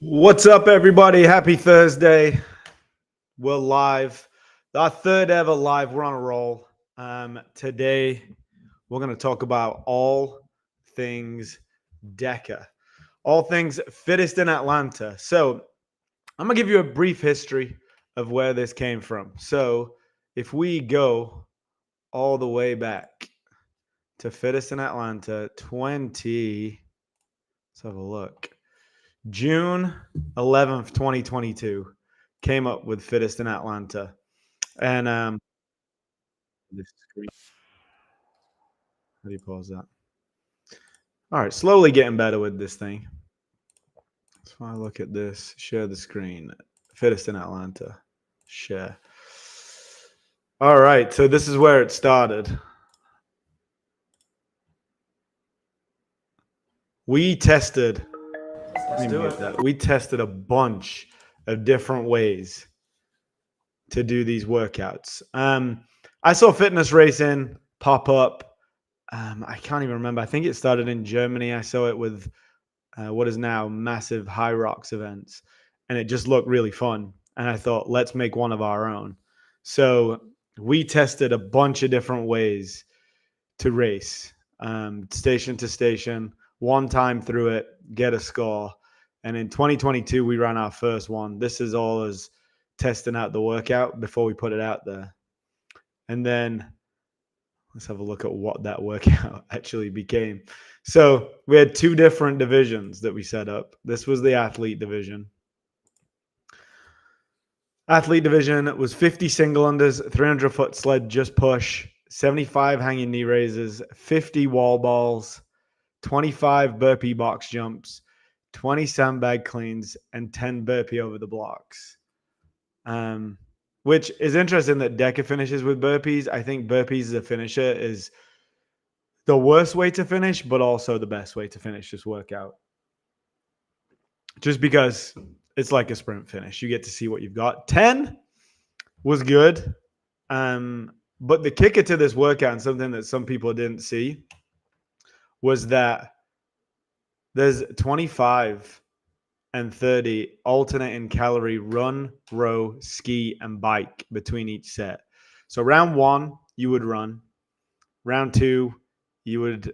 What's up, everybody? Happy Thursday. We're live. Our third ever live. We're on a roll. Today, we're going to talk about all things Deka, all things Fittest in Atlanta. So, I'm going to give you a brief history of where this came from. So, if we go all the way back to Fittest in Atlanta, let's have a look. June 11th, 2022, came up with Fittest in Atlanta. And this screen, how do you pause that? All right, slowly getting better with this thing. So I look at this, share the screen. Fittest in Atlanta, share. All right, so this is where it started. We tested. Let's do it. We tested a bunch of different ways to do these workouts. I saw fitness racing pop up. I can't even remember. I think it started in Germany. I saw it with what is now massive High Rocks events, and it just looked really fun. And I thought, let's make one of our own. So we tested a bunch of different ways to race, station to station, one time through it, get a score. And in 2022, we ran our first one. This is all as testing out the workout before we put it out there. And then let's have a look at what that workout actually became. So we had two different divisions that we set up. This was the athlete division. Athlete division was 50 single unders, 300-foot sled just push, 75 hanging knee raises, 50 wall balls, 25 burpee box jumps, 20 sandbag cleans, and 10 burpee over the blocks. Which is interesting that Deka finishes with burpees. I think burpees as a finisher is the worst way to finish, but also the best way to finish this workout. Just because it's like a sprint finish. You get to see what you've got. 10 was good. But the kicker to this workout, and something that some people didn't see, was that there's 25 and 30 alternating calorie run, row, ski, and bike between each set. So round one, you would run. Round two, you would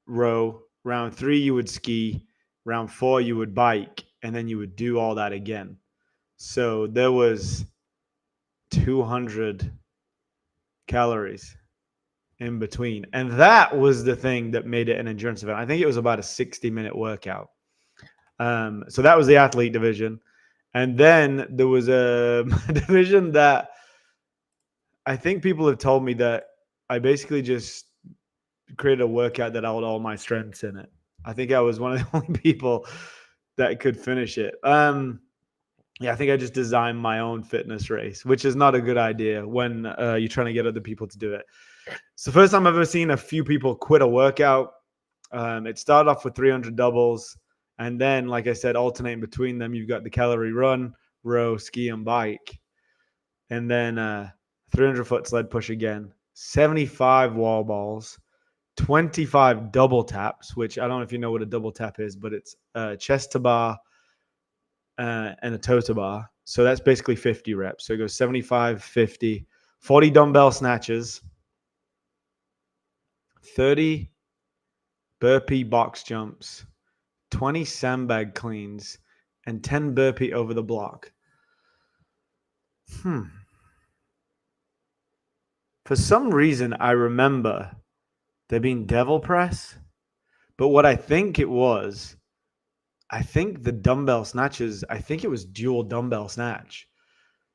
row. Round three, you would ski. Round four, you would bike. And then you would do all that again. So there was 200 calories in between. And that was the thing that made it an endurance event. I think it was about a 60-minute workout. So that was the athlete division. And then there was a division that I think people have told me that I basically just created a workout that had all my strengths in it. I think I was one of the only people that could finish it. Yeah, I think I just designed my own fitness race, which is not a good idea when you're trying to get other people to do it. It's the first time I've ever seen a few people quit a workout. It started off with 300 doubles. And then, like I said, alternating between them, you've got the calorie run, row, ski, and bike. And then 300-foot sled push again, 75 wall balls, 25 double taps, which I don't know if you know what a double tap is, but it's chest to bar and a toe to bar. So that's basically 50 reps. So it goes 75, 50, 40 dumbbell snatches, 30 burpee box jumps, 20 sandbag cleans, and 10 burpee over the block. For some reason, I remember there being devil press, but what I think it was, I think the dumbbell snatches, I think it was dual dumbbell snatch.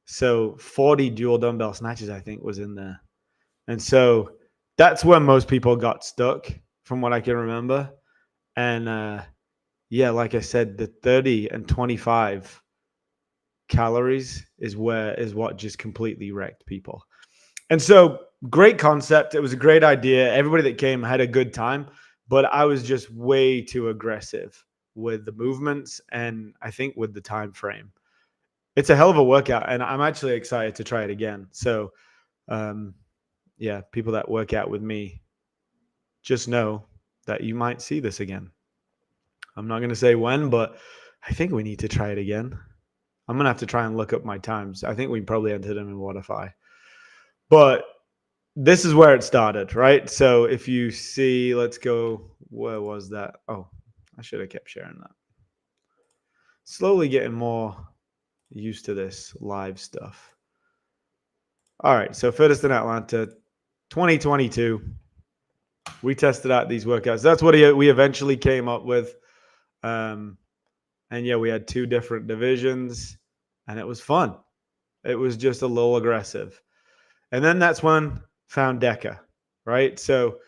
So 40 dual dumbbell snatches, I think, was in there. And so that's where most people got stuck from what I can remember. And yeah, like I said, the 30 and 25 calories is what just completely wrecked people. And so great concept. It was a great idea. Everybody that came had a good time, but I was just way too aggressive with the movements and I think with the time frame. It's a hell of a workout, and I'm actually excited to try it again. So, yeah, people that work out with me, just know that you might see this again. I'm not going to say when, but I think we need to try it again. I'm going to have to try and look up my times. I think we probably entered them in Wodify. But this is where it started, right? So if you see, let's go, where was that? Oh, I should have kept sharing that. Slowly getting more used to this live stuff. All right, so Fittest in Atlanta, 2022. We tested out these workouts. That's what we eventually came up with. And yeah, we had 2 different divisions, and it was fun. It was just a little aggressive. And then that's when found Deka, right? So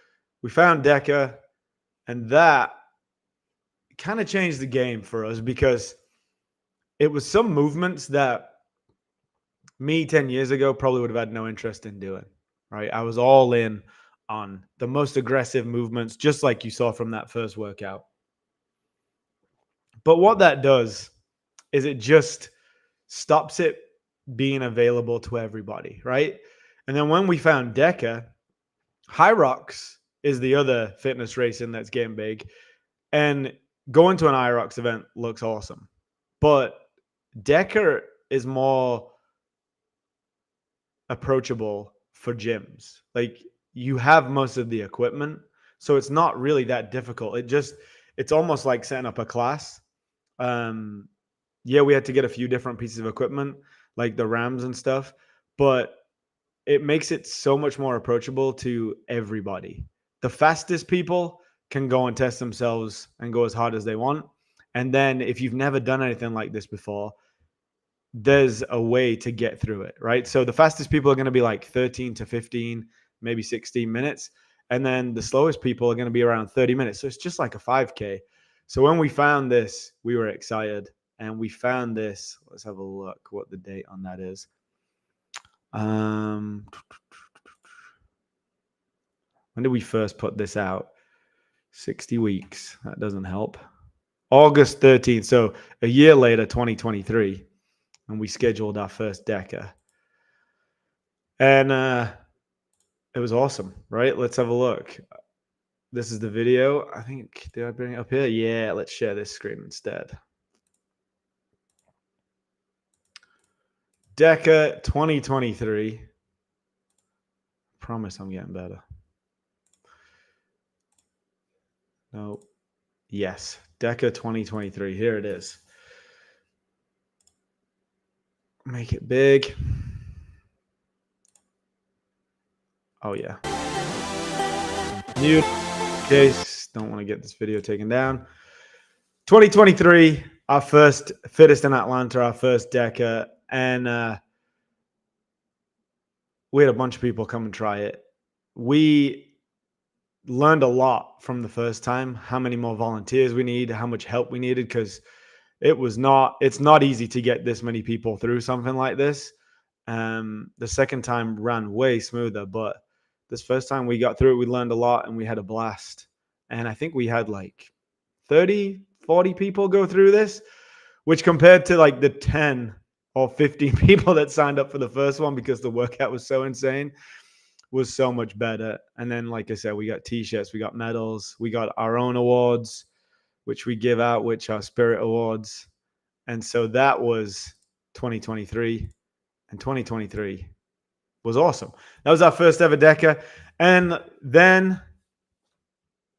we found Deka, and that kind of changed the game for us because it was some movements that me 10 years ago probably would have had no interest in doing, right? I was all in on the most aggressive movements, just like you saw from that first workout. But what that does is it just stops it being available to everybody, right? And then when we found Deka, High Rocks is the other fitness racing that's getting big. And going to an IROX event looks awesome. But Deka is more approachable for gyms. Like, you have most of the equipment, so it's not really that difficult. It's almost like setting up a class. Yeah, we had to get a few different pieces of equipment, like the rams and stuff, but it makes it so much more approachable to everybody. The fastest people can go and test themselves and go as hard as they want. And then if you've never done anything like this before, there's a way to get through it, right? So the fastest people are going to be like 13 to 15, maybe 16 minutes. And then the slowest people are going to be around 30 minutes. So it's just like a 5K. So when we found this, we were excited. And we found this. Let's have a look what the date on that is. When did we first put this out? 60 weeks. That doesn't help. August 13th. So a year later, 2023. And we scheduled our first Deka. And it was awesome, right? Let's have a look. This is the video. I think, did I bring it up here? Yeah, let's share this screen instead. Deka 2023. Promise I'm getting better. No. Yes. Deka 2023. Here it is. Make it big. Oh, yeah. Mute. In case don't want to get this video taken down. 2023, our first Fittest in Atlanta, our first Deka. And we had a bunch of people come and try it. We learned a lot from the first time, how many more volunteers we need, how much help we needed, because it's not easy to get this many people through something like this. The second time ran way smoother, but this first time we got through it, we learned a lot and we had a blast. And I think we had like 30, 40 people go through this, which compared to like the 10 or 15 people that signed up for the first one because the workout was so insane, was so much better. And then, like I said, we got t-shirts, we got medals, we got our own awards, which we give out, which are Spirit Awards. And so that was 2023. And 2023 was awesome. That was our first ever Deka. And then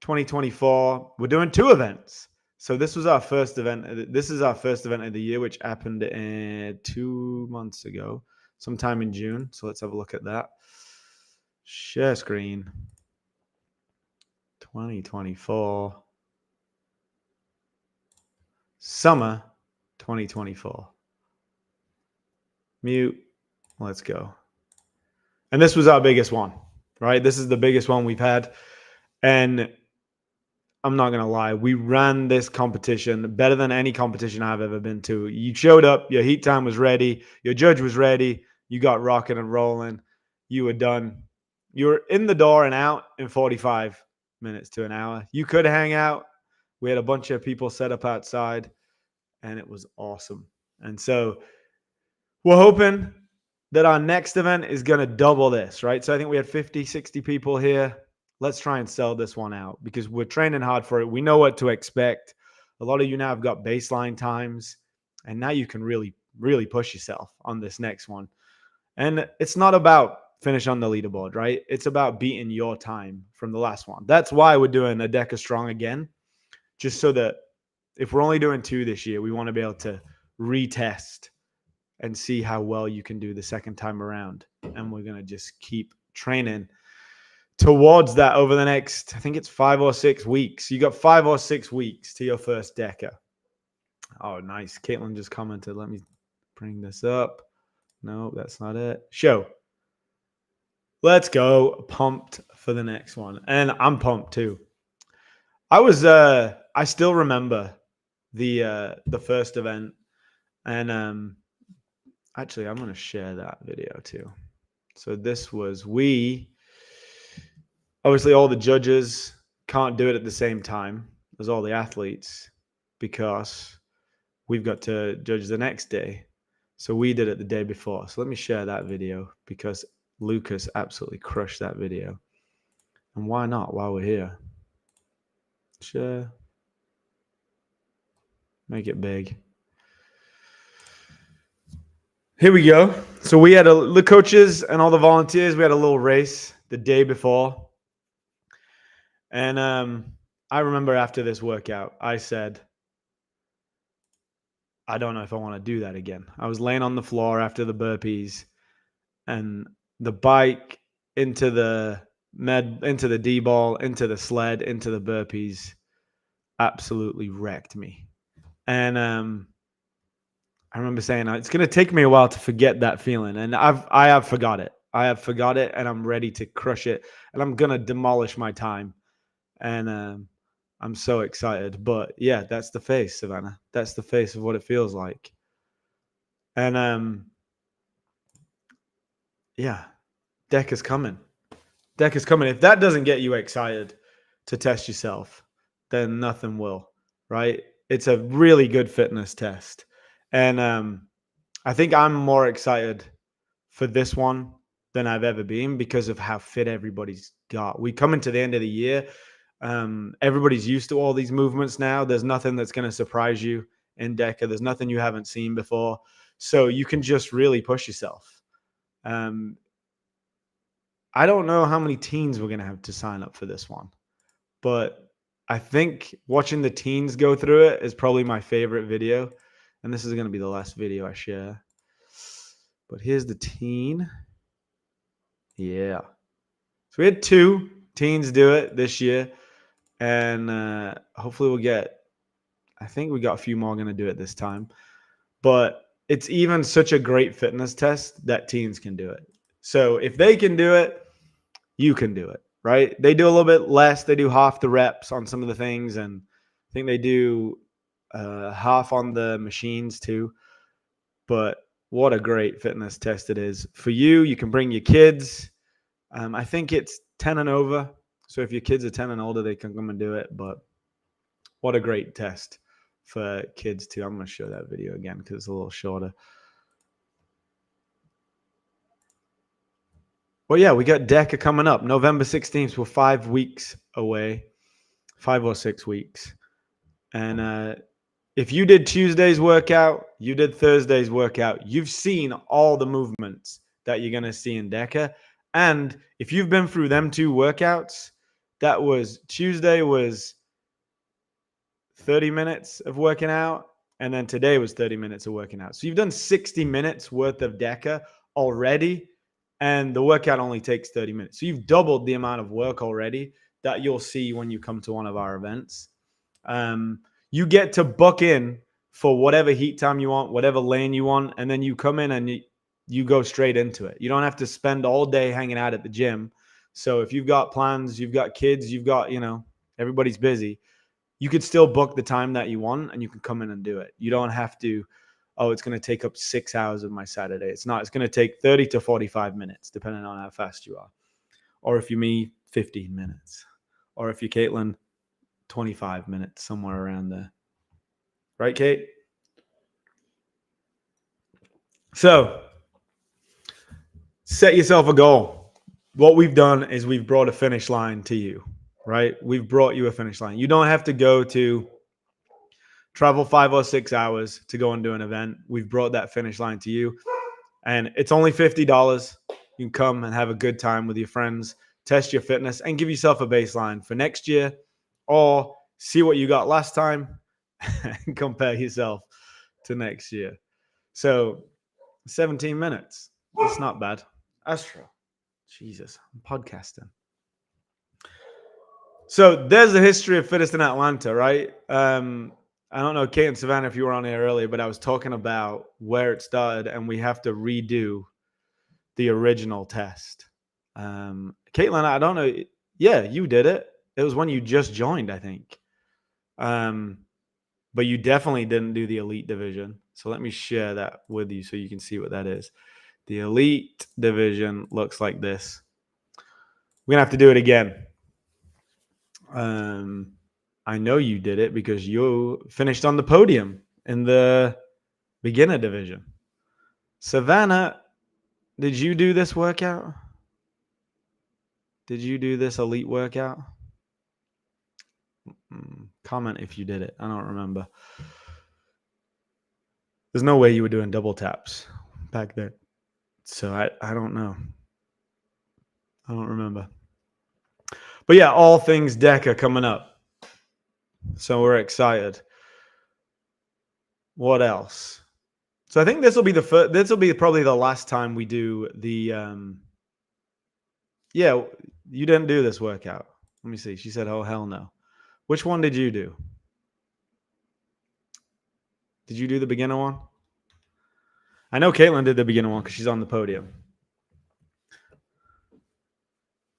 2024, we're doing 2 events. So this was our first event. This is our first event of the year, which happened 2 months ago, sometime in June. So let's have a look at that. Share screen. 2024. Summer 2024. Mute. Let's go. And this was our biggest one, right? This is the biggest one we've had. And I'm not going to lie, we ran this competition better than any competition I've ever been to. You showed up, your heat time was ready, your judge was ready, you got rocking and rolling, you were done. You were in the door and out in 45 minutes to an hour. You could hang out. We had a bunch of people set up outside, and it was awesome. And so we're hoping that our next event is going to double this, right? So I think we had 50, 60 people here. Let's try and sell this one out because we're training hard for it. We know what to expect. A lot of you now have got baseline times, and now you can really, really push yourself on this next one. And it's not about finish on the leaderboard, right? It's about beating your time from the last one. That's why we're doing a Deka Strong again, just so that if we're only doing 2 this year, we want to be able to retest and see how well you can do the second time around. And we're going to just keep training towards that over the next, I think it's 5 or 6 weeks. You got 5 or 6 weeks to your first Deka. Oh, nice. Caitlin just commented. Let me bring this up. No, that's not it. Show. Let's go. Pumped for the next one. And I'm pumped too. I still remember the first event. And actually I'm going to share that video too. So this was obviously all the judges can't do it at the same time as all the athletes because we've got to judge the next day. So we did it the day before. So let me share that video because Lucas absolutely crushed that video. And why not while we're here? Share. Make it big. Here we go. So we had the coaches and all the volunteers, we had a little race the day before. And I remember after this workout, I said, I don't know if I want to do that again. I was laying on the floor after the burpees and the bike into the D-ball, into the sled, into the burpees absolutely wrecked me. And I remember saying, it's going to take me a while to forget that feeling. And I have forgot it. I have forgot it and I'm ready to crush it. And I'm going to demolish my time. And I'm so excited. But yeah, that's the face, Savannah. That's the face of what it feels like. And yeah, Deka's coming. Deka's coming. If that doesn't get you excited to test yourself, then nothing will, right? It's a really good fitness test. And I think I'm more excited for this one than I've ever been because of how fit everybody's got. We come into the end of the year. Everybody's used to all these movements now. There's nothing that's going to surprise you in Deka. There's nothing you haven't seen before. So you can just really push yourself. I don't know how many teens we're going to have to sign up for this one, but I think watching the teens go through it is probably my favorite video. And this is going to be the last video I share. But here's the teen. Yeah. So we had 2 teens do it this year. And hopefully we'll get, I think we got a few more going to do it this time. But it's even such a great fitness test that teens can do it. So if they can do it, you can do it, right? They do a little bit less. They do half the reps on some of the things. And I think they do half on the machines too. But what a great fitness test it is. For you, you can bring your kids. I think it's 10 and over. So if your kids are 10 and older, they can come and do it. But what a great test for kids too. I'm going to show that video again because it's a little shorter. Well, yeah, we got Deka coming up. November 16th. We're 5 weeks away. 5 or 6 weeks. And if you did Tuesday's workout, you did Thursday's workout, you've seen all the movements that you're going to see in Deka. And if you've been through them 2 workouts, that was Tuesday was 30 minutes of working out. And then today was 30 minutes of working out. So you've done 60 minutes worth of Deka already. And the workout only takes 30 minutes. So you've doubled the amount of work already that you'll see when you come to one of our events. You get to book in for whatever heat time you want, whatever lane you want, and then you come in and you go straight into it. You don't have to spend all day hanging out at the gym. So if you've got plans, you've got kids, you've got, everybody's busy, you could still book the time that you want and you can come in and do it. You don't have to, it's going to take up 6 hours of my Saturday. It's not. It's going to take 30 to 45 minutes, depending on how fast you are. Or if you're me, 15 minutes. Or if you're Caitlin, 25 minutes, somewhere around there. Right, Kate? So, set yourself a goal. What we've done is we've brought a finish line to you, right? We've brought you a finish line. You don't have to go to travel 5 or 6 hours to go and do an event. We've brought that finish line to you. And it's only $50. You can come and have a good time with your friends, test your fitness, and give yourself a baseline for next year, or see what you got last time and compare yourself to next year. So 17 minutes. It's not bad. Astro. Jesus, I'm podcasting. So there's the history of Fittest in Atlanta, right? I don't know, Kate and Savannah, if you were on here earlier, but I was talking about where it started, and we have to redo the original test. Caitlin, I don't know. Yeah, you did it. It was when you just joined, I think. But you definitely didn't do the elite division. So let me share that with you so you can see what that is. The elite division looks like this. We're going to have to do it again. I know you did it because you finished on the podium in the beginner division. Savannah, did you do this workout? Did you do this elite workout? Comment if you did it. I don't remember. There's no way you were doing double taps back then. So I don't know. I don't remember. But yeah, all things Deka coming up. So we're excited. What else? So I think this will be the first. This will be probably the last time we do the. Yeah, you didn't do this workout. Let me see. She said, "Oh hell no." Which one did you do? Did you do the beginner one? I know Caitlin did the beginner one because she's on the podium.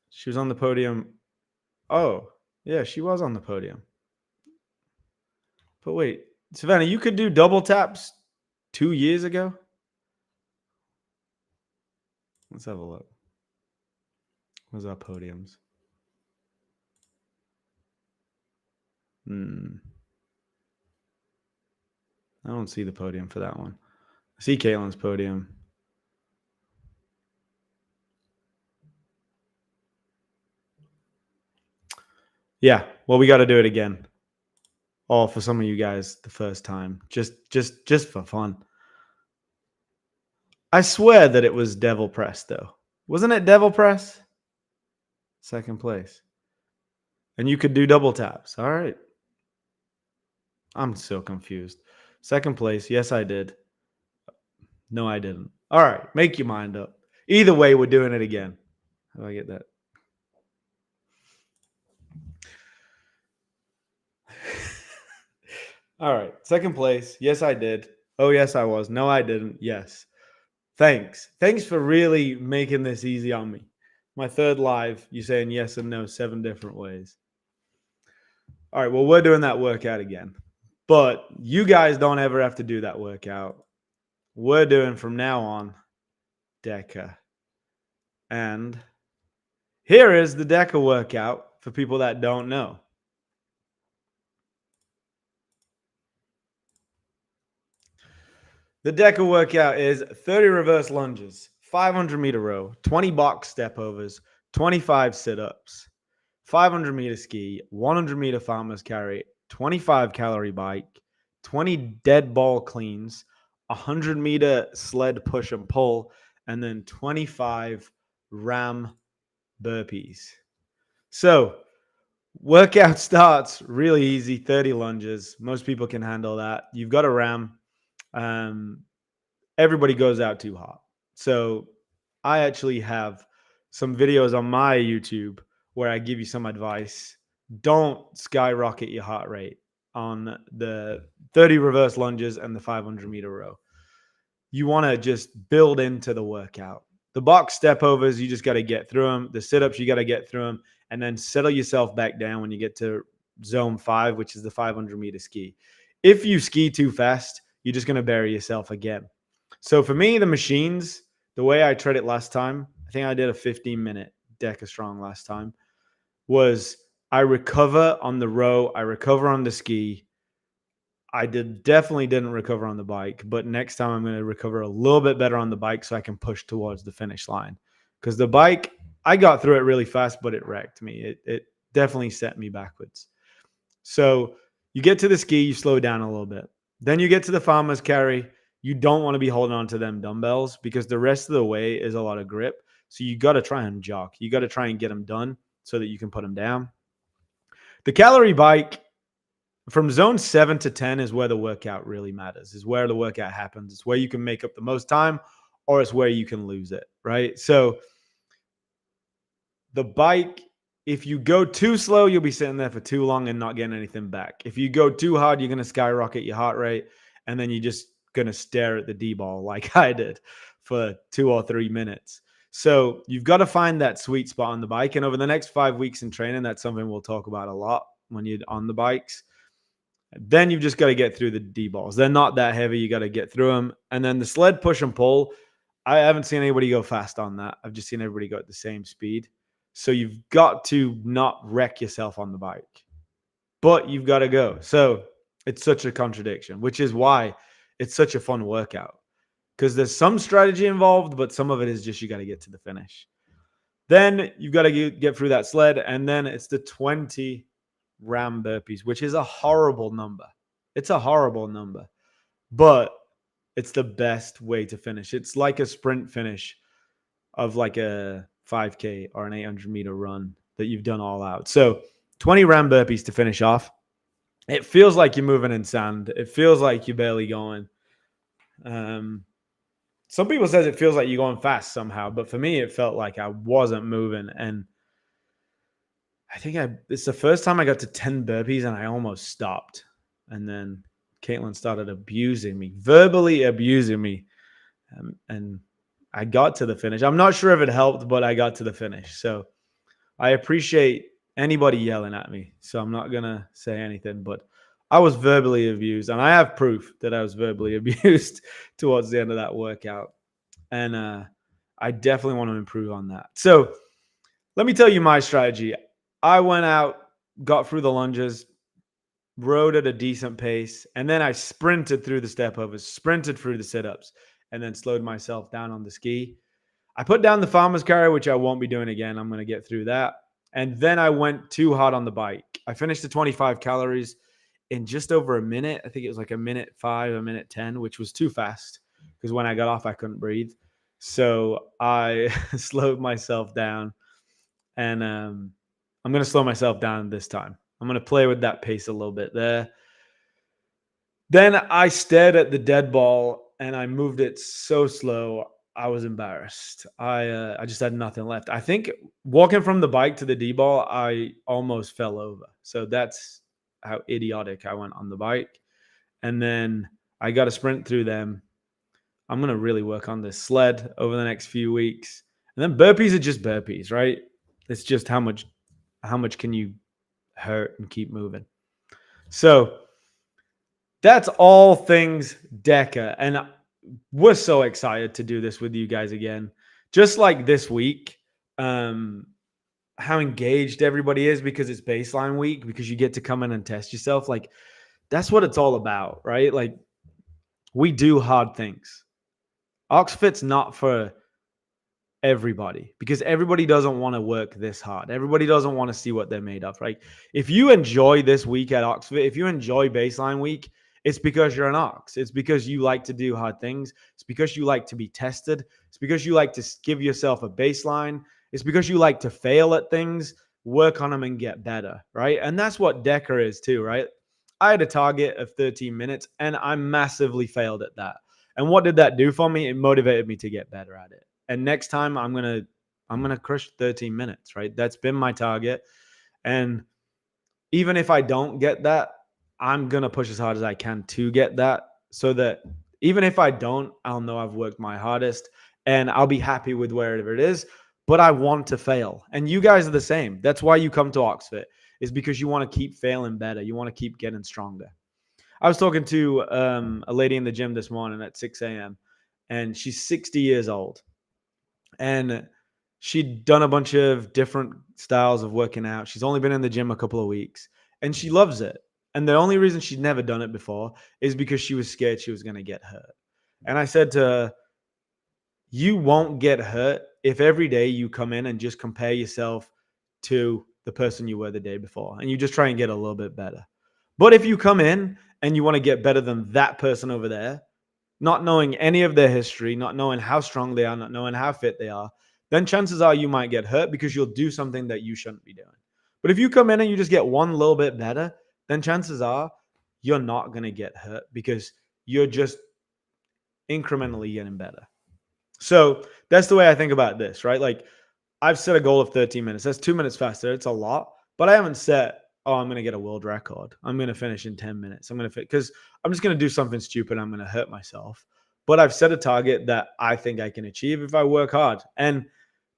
She was on the podium. Oh, yeah, she was on the podium. But wait, Savannah, you could do double taps 2 years ago? Let's have a look. Where's our podiums? I don't see the podium for that one. I see Caitlin's podium. Yeah, well, we got to do it again. All for some of you guys the first time, just for fun. I swear that it was Devil Press, though. Wasn't it Devil Press? Second place. And you could do double taps. All right. I'm so confused. Second place. Yes, I did. No, I didn't. All right. Make your mind up. Either way, we're doing it again. How do I get that? All right. Second place. Yes, I did. Oh, yes, I was. No, I didn't. Yes. Thanks. Thanks for really making this easy on me. My third live, you saying yes and no 7 different ways. All right. Well, we're doing that workout again. But you guys don't ever have to do that workout. We're doing from now on Deka. And here is the Deka workout for people that don't know. The Deka workout is 30 reverse lunges, 500-meter row, 20 box step overs, 25 sit-ups, 500-meter ski, 100-meter farmer's carry, 25-calorie bike, 20 dead ball cleans, 100-meter sled push and pull, and then 25 ram burpees. So workout starts really easy, 30 lunges. Most people can handle that. You've got a ram. Everybody goes out too hot. So I actually have some videos on my YouTube where I give you some advice. Don't skyrocket your heart rate on the 30 reverse lunges and the 500-meter row. You want to just build into the workout. The box step overs, you just got to get through them. The sit-ups, you got to get through them. And then settle yourself back down when you get to zone 5, which is the 500-meter ski. If you ski too fast, you're just going to bury yourself again. So for me, the machines, the way I tried it last time, I think I did a 15-minute Deka Strong last time, was I recover on the row, I recover on the ski. I definitely didn't recover on the bike, but next time I'm going to recover a little bit better on the bike so I can push towards the finish line. Because the bike, I got through it really fast, but it wrecked me. It definitely set me backwards. So You get to the ski, you slow down a little bit. Then you get to the farmer's carry. You don't want to be holding on to them dumbbells because the rest of the way is a lot of grip. So you got to try and jog. You got to try and get them done so that you can put them down. The calorie bike from zone 7 to 10 is where the workout really matters, is where the workout happens. It's where you can make up the most time, or it's where you can lose it, right? So the bike, if you go too slow, you'll be sitting there for too long and not getting anything back. If you go too hard, you're going to skyrocket your heart rate, and then you're just going to stare at the D ball like I did for 2 or 3 minutes. So you've got to find that sweet spot on the bike. And over the next 5 weeks in training, that's something we'll talk about a lot when you're on the bikes. Then you've just got to get through the D balls. They're not that heavy. You got to get through them. And then the sled push and pull, I haven't seen anybody go fast on that. I've just seen everybody go at the same speed. So you've got to not wreck yourself on the bike, but you've got to go. So it's such a contradiction, which is why it's such a fun workout, because there's some strategy involved, but some of it is just you got to get to the finish. Then you've got to get through that sled, and then it's the 20 ram burpees, which is a horrible number. It's a horrible number, but it's the best way to finish. It's like a sprint finish of like a 5K or an 800-meter run that you've done all out. So 20 ram burpees to finish off. It feels like you're moving in sand. It feels like you're barely going. Some people says it feels like you're going fast somehow, but for me, it felt like I wasn't moving. And I think it's the first time I got to 10 burpees and I almost stopped. And then Caitlin started abusing me, verbally abusing me. And I got to the finish. I'm not sure if it helped, but I got to the finish. So I appreciate anybody yelling at me. So I'm not going to say anything, but I was verbally abused. And I have proof that I was verbally abused towards the end of that workout. And I definitely want to improve on that. So let me tell you my strategy. I went out, got through the lunges, rode at a decent pace, and then I sprinted through the step overs, sprinted through the sit-ups, and then slowed myself down on the ski. I put down the farmer's carry, which I won't be doing again. I'm going to get through that. And then I went too hard on the bike. I finished the 25 calories in just over a minute. I think it was like a minute 5, a minute 10, which was too fast because when I got off, I couldn't breathe. So I slowed myself down, and I'm going to slow myself down this time. I'm going to play with that pace a little bit there. Then I stared at the dead ball and I moved it so slow. I was embarrassed. I just had nothing left. I think walking from the bike to the D ball, I almost fell over. So that's how idiotic I went on the bike. And then I got to sprint through them. I'm going to really work on this sled over the next few weeks. And then burpees are just burpees, right? It's just how much can you hurt and keep moving. So that's all things Deka. And we're so excited to do this with you guys again. Just like this week, how engaged everybody is because it's baseline week, because you get to come in and test yourself. Like, that's what it's all about, right? Like, we do hard things. Oxfit's not for everybody because everybody doesn't want to work this hard. Everybody doesn't want to see what they're made of, right? If you enjoy this week at Oxfit, if you enjoy baseline week, it's because you're an Ox. It's because you like to do hard things. It's because you like to be tested. It's because you like to give yourself a baseline. It's because you like to fail at things, work on them, and get better, right? And that's what Deka is too, right? I had a target of 13 minutes, and I massively failed at that. And what did that do for me? It motivated me to get better at it. And next time I'm gonna crush 13 minutes, right? That's been my target. And even if I don't get that, I'm gonna push as hard as I can to get that, so that even if I don't, I'll know I've worked my hardest and I'll be happy with wherever it is. But I want to fail. And you guys are the same. That's why you come to Oxfit, is because you want to keep failing better. You want to keep getting stronger. I was talking to a lady in the gym this morning at 6 a.m. and she's 60 years old. And she'd done a bunch of different styles of working out. She's only been in the gym a couple of weeks and she loves it. And the only reason she'd never done it before is because she was scared she was going to get hurt. And I said to her, you won't get hurt if every day you come in and just compare yourself to the person you were the day before and you just try and get a little bit better. But if you come in and you want to get better than that person over there, not knowing any of their history, not knowing how strong they are, not knowing how fit they are, then chances are you might get hurt because you'll do something that you shouldn't be doing. But if you come in and you just get one little bit better, then chances are you're not going to get hurt because you're just incrementally getting better. So that's the way I think about this, right? Like I've set a goal of 13 minutes. That's 2 minutes faster. It's a lot, but I haven't set, oh, I'm going to get a world record. I'm going to finish in 10 minutes. I'm going to fit because I'm just going to do something stupid. I'm going to hurt myself. But I've set a target that I think I can achieve if I work hard. And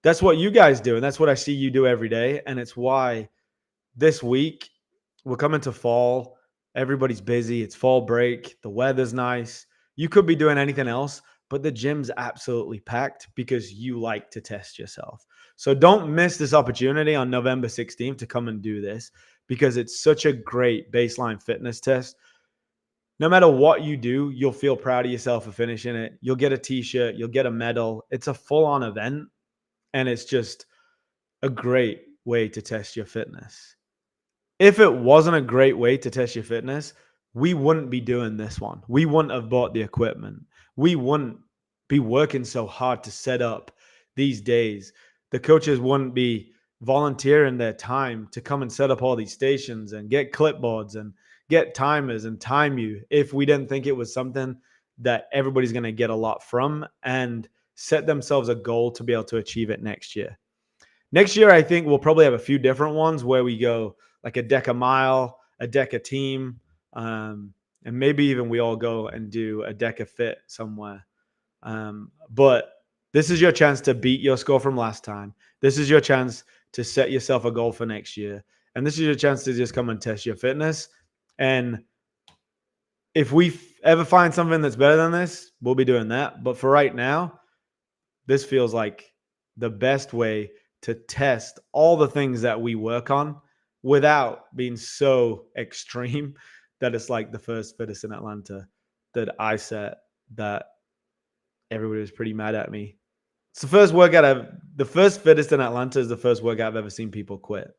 that's what you guys do. And that's what I see you do every day. And it's why this week we're coming to fall. Everybody's busy. It's fall break. The weather's nice. You could be doing anything else, but the gym's absolutely packed because you like to test yourself. So don't miss this opportunity on November 16th to come and do this because it's such a great baseline fitness test. No matter what you do, you'll feel proud of yourself for finishing it. You'll get a t-shirt, you'll get a medal. It's a full-on event, and it's just a great way to test your fitness. If it wasn't a great way to test your fitness, we wouldn't be doing this one. We wouldn't have bought the equipment. We wouldn't be working so hard to set up these days. The coaches wouldn't be volunteering their time to come and set up all these stations and get clipboards and get timers and time you if we didn't think it was something that everybody's going to get a lot from and set themselves a goal to be able to achieve it next year. Next year, I think we'll probably have a few different ones where we go like a Deka mile, a Deka team, and maybe even we all go and do a Deka fit somewhere. But this is your chance to beat your score from last time. This is your chance to set yourself a goal for next year. And this is your chance to just come and test your fitness. And if we ever find something that's better than this, we'll be doing that. But for right now, this feels like the best way to test all the things that we work on without being so extreme that it's like the first Fittest in Atlanta that I set that everybody was pretty mad at me. It's the first Fittest in Atlanta is the first workout I've ever seen people quit.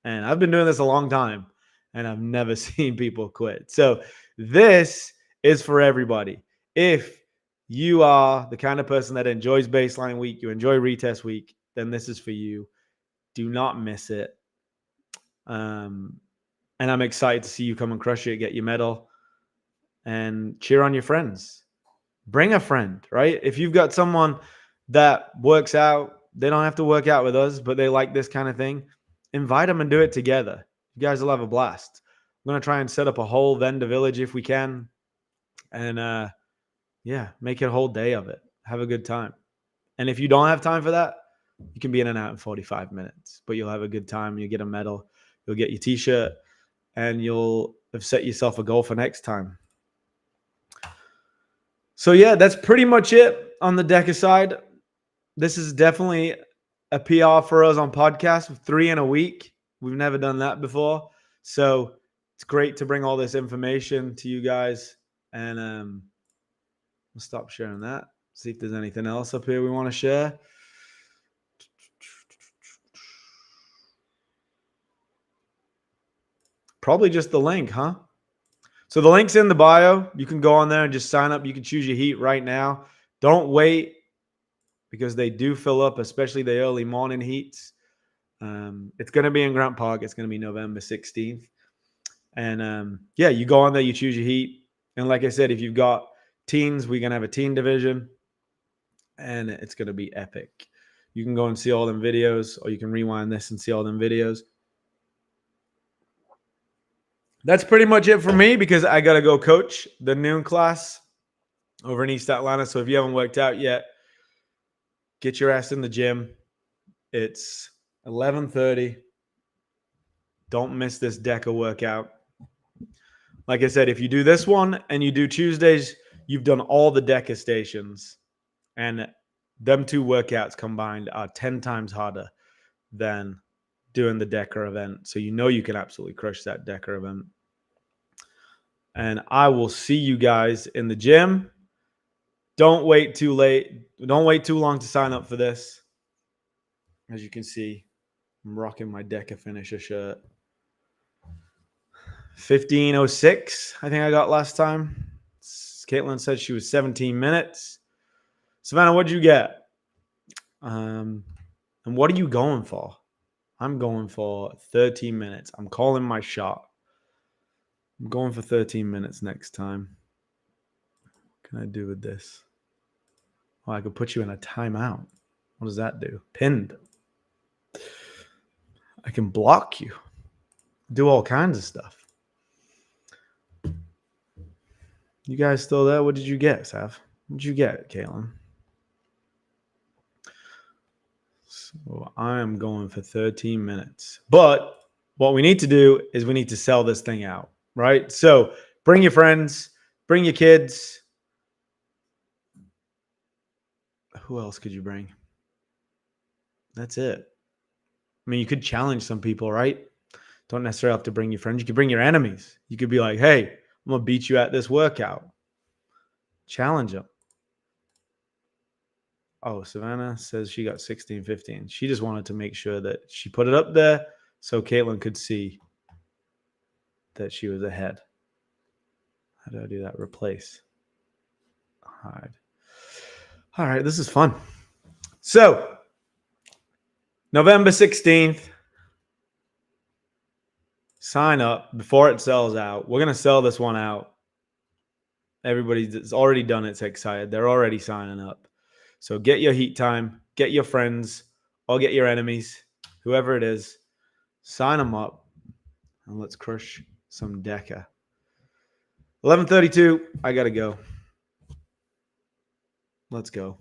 And I've been doing this a long time and I've never seen people quit. So this is for everybody. If you are the kind of person that enjoys baseline week, you enjoy retest week, then this is for you. Do not miss it. And I'm excited to see you come and crush it, get your medal, and cheer on your friends. Bring a friend, right? If you've got someone that works out, they don't have to work out with us, but they like this kind of thing, invite them and do it together. You guys will have a blast. I'm going to try and set up a whole vendor village if we can. And make it a whole day of it. Have a good time. And if you don't have time for that, you can be in and out in 45 minutes, but you'll have a good time. You'll get a medal, you'll get your t-shirt, and you'll have set yourself a goal for next time. So yeah, that's pretty much it on the Deka side. This is definitely a PR for us on podcast, 3 in a week. We've never done that before. So it's great to bring all this information to you guys. And we'll stop sharing that. See if there's anything else up here we want to share. Probably just the link, huh? So the link's in the bio. You can go on there and just sign up. You can choose your heat right now. Don't wait because they do fill up, especially the early morning heats. It's going to be in Grant Park. It's going to be November 16th. And you go on there, you choose your heat. And like I said, if you've got teens, we're going to have a teen division. And it's going to be epic. You can go and see all them videos, or you can rewind this and see all them videos. That's pretty much it for me because I got to go coach the noon class over in East Atlanta. So if you haven't worked out yet, get your ass in the gym. It's 11:30. Don't miss this Deka workout. Like I said, if you do this one and you do Tuesdays, you've done all the Deka stations. And them two workouts combined are 10 times harder than doing the Deka event. So you know you can absolutely crush that Deka event. And I will see you guys in the gym. Don't wait too late. Don't wait too long to sign up for this. As you can see, I'm rocking my Deka finisher shirt. 15:06, I think I got last time. Caitlin said she was 17 minutes. Savannah, what'd you get? And what are you going for? I'm going for 13 minutes. I'm calling my shot. I'm going for 13 minutes next time. What can I do with this? Oh, I could put you in a timeout. What does that do? Pinned. I can block you. Do all kinds of stuff. You guys still there? What did you get, Sav? What did you get, Caitlin? So I am going for 13 minutes. But what we need to do is we need to sell this thing out, right? So bring your friends, bring your kids. Who else could you bring? That's it. I mean, you could challenge some people, right? Don't necessarily have to bring your friends. You could bring your enemies. You could be like, hey, I'm going to beat you at this workout. Challenge them. Oh, Savannah says she got 16:15. She just wanted to make sure that she put it up there so Caitlin could see that she was ahead. How do I do that? Replace. Hide. All right, this is fun. So, November 16th, sign up before it sells out. We're going to sell this one out. Everybody that's already done it's excited. They're already signing up. So get your heat time, get your friends, or get your enemies, whoever it is, sign them up, and let's crush some Deka. 11:32, I got to go. Let's go.